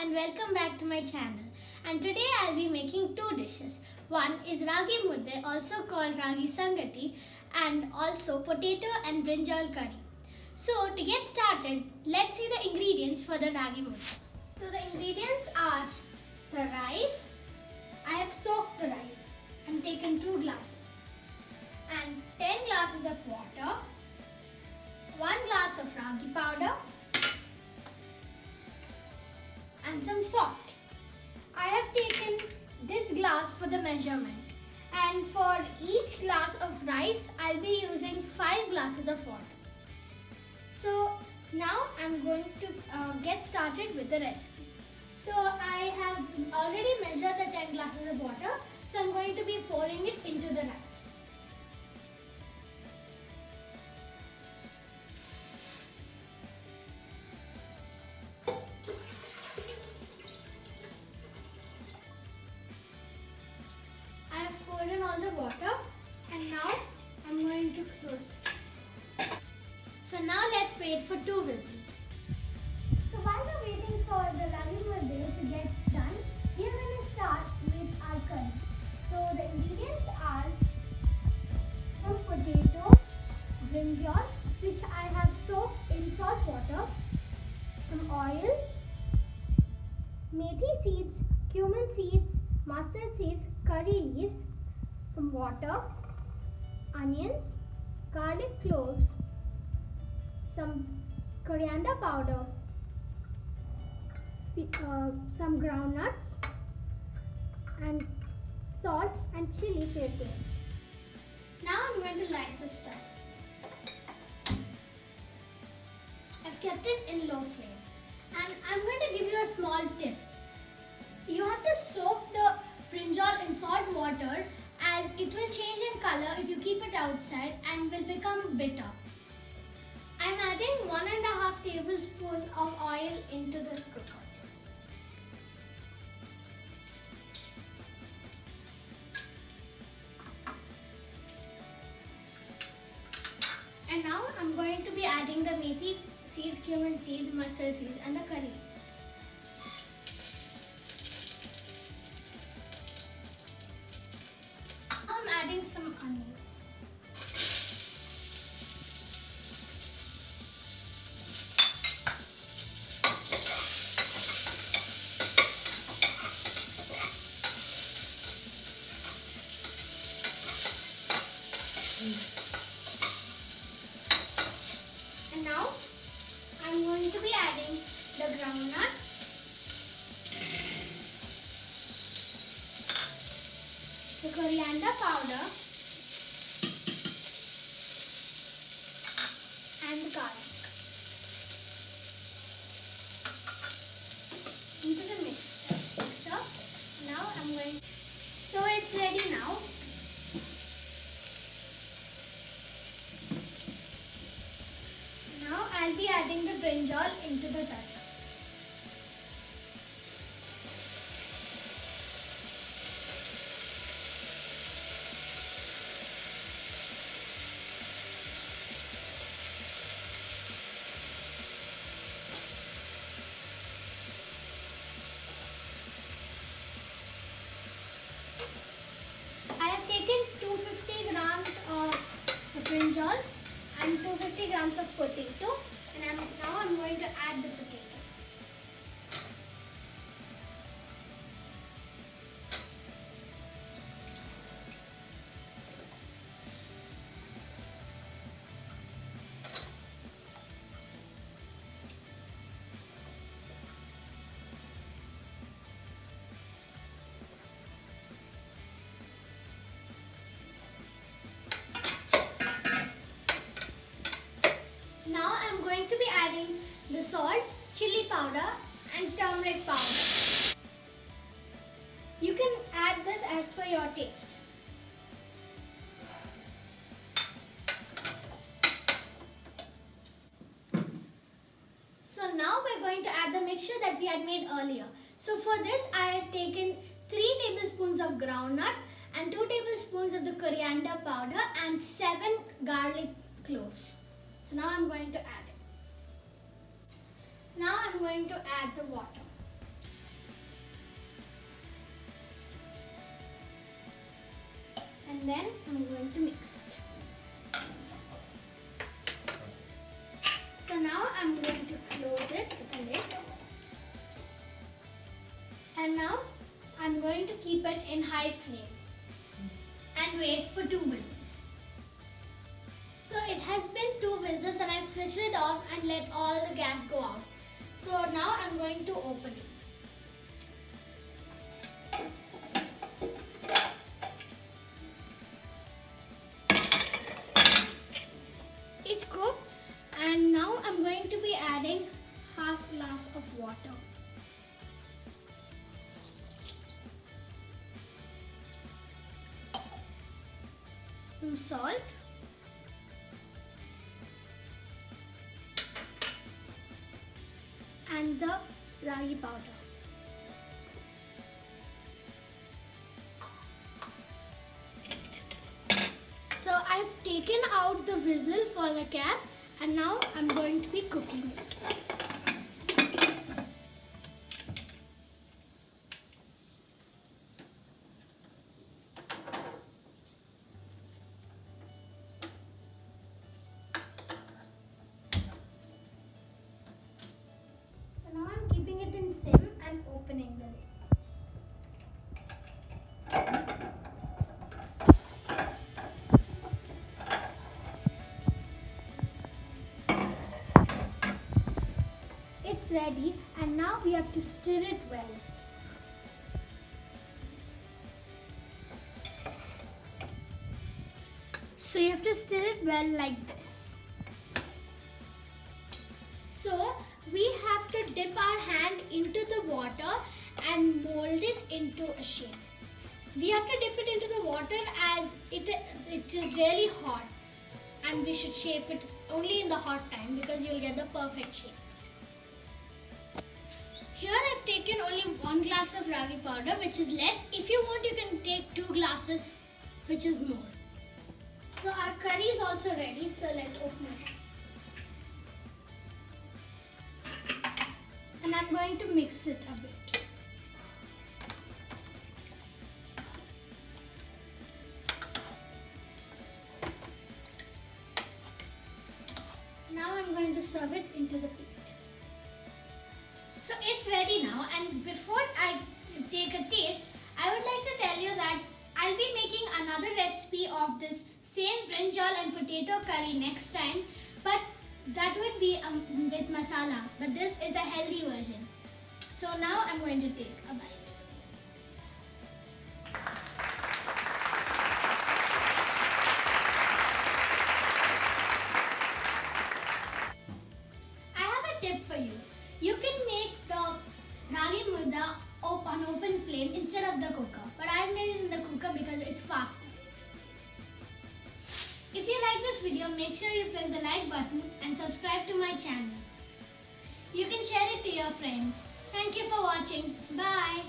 and welcome back to my channel. And today I'll be making two dishes. One is Raagi Mudda, also called Ragi Sangati, and also potato and brinjal curry. So to get started, let's see the ingredients for the Raagi Mudda. So the ingredients are the rice. I have soaked the rice and taken 2 glasses. And 10 glasses of water. 1 glass of ragi powder. And some salt. I have taken this glass for the measurement, and for each glass of rice I'll be using 5 glasses of water. So now I'm going to get started with the recipe. So I have already measured the 10 glasses of water, so I'm going to be pouring it into the rice. In all the water, and now I'm going to close it. So now let's wait for 2 whistles. So while we're waiting for the Raagi Mudda to get done, we are going to start with our curry. So the ingredients are some potato, brinjal, which I have soaked in salt water, some oil, methi seeds, cumin seeds, mustard seeds, curry leaves, some water, onions, garlic cloves, some coriander powder, some groundnuts, and salt and chili to your taste. Now I'm going to light the stove. I've kept it in low flame, and I'm going to give you a small tip. You have to soak the brinjal in salt water, as it will change in color if you keep it outside and will become bitter. I am adding 1.5 tablespoon of oil into the cooker. And now I am going to be adding the methi seeds, cumin seeds, mustard seeds, and the curry leaves. Adding some onions. And now I'm going to be adding the groundnuts, the coriander powder, and the garlic into the mixer. Now I'm going. So it's ready now. Now I'll be adding the brinjal into the curry. Brinjal and 250 grams of potato, and now I'm going to add the potato. To be adding the salt, chili powder, and turmeric powder. You can add this as per your taste. So now we're going to add the mixture that we had made earlier. So for this I have taken 3 tablespoons of groundnut and 2 tablespoons of the coriander powder and 7 garlic cloves. So now I'm going to add it. Now I'm going to add the water. and then I'm going to mix it. So now I'm going to close it with a lid. And now I'm going to keep it in high flame and wait for 2 whistles. So it has been 2 whistles and I've switched it off and let all the gas go out. So now I'm going to open it. It's cooked and now I'm going to be adding half glass of water. Some salt. And the ragi powder. So I've taken out the whistle for the cap and now I'm going to be cooking it. Now I'm keeping it in sim and opening the lid. It's ready and now we have to stir it well. So you have to stir it well like this. So we have to dip our hand into the water and mold it into a shape. We have to dip it into the water as it is really hot, and we should shape it only in the hot time because you'll get the perfect shape. Here I've taken only 1 glass of ragi powder, which is less. If you want, you can take 2 glasses, which is more. So our curry is also ready, so let's open it. And I'm going to mix it a bit. Now I'm going to serve it into the plate. So it's ready now, and before I take a taste, I would like to tell you that I'll be making another recipe of this same brinjal and potato curry next time, but that would be with masala, but this is a healthy version. So now I'm going to take a bite. I have a tip for you. You can make the Raagi Mudda on open flame instead of the cooker, but I've made it in the cooker because it's faster. If you like this video, make sure you press the like button and subscribe to my channel. You can share it to your friends. Thank you for watching. Bye.